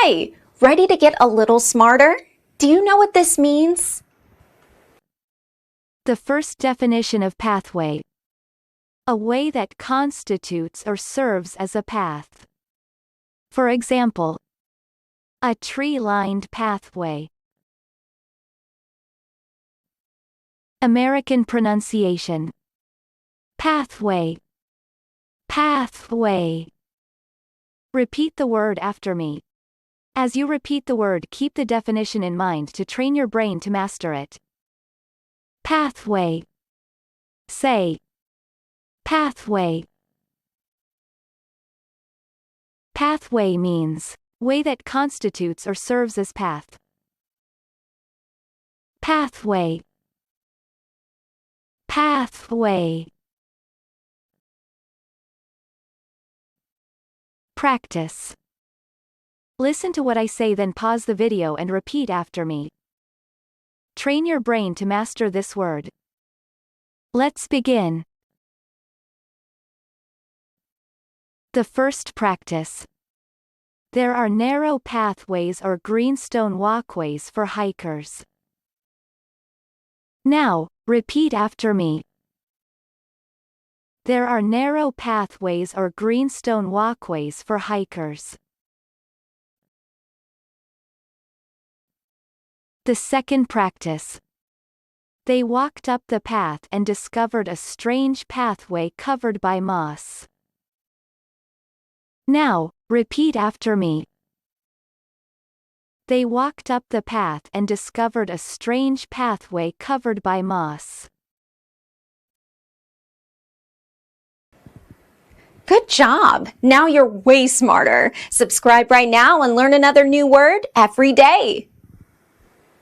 Hi, ready to get a little smarter? Do you know what this means? The first definition of pathway. A way that constitutes or serves as a path. For example, a tree-lined pathway. American pronunciation. Pathway. Pathway. Repeat the word after me. As you repeat the word, keep the definition in mind to train your brain to master it. Pathway. Say. Pathway. Pathway means way that constitutes or serves as path. Pathway. Pathway. Practice. Listen to what I say, then pause the video and repeat after me. Train your brain to master this word. Let's begin. The first practice. There are narrow pathways or greenstone walkways for hikers. Now, repeat after me. There are narrow pathways or greenstone walkways for hikers. The second practice. They walked up the path and discovered a strange pathway covered by moss. Now, repeat after me. They walked up the path and discovered a strange pathway covered by moss. Good job! Now you're way smarter. Subscribe right now and learn another new word every day.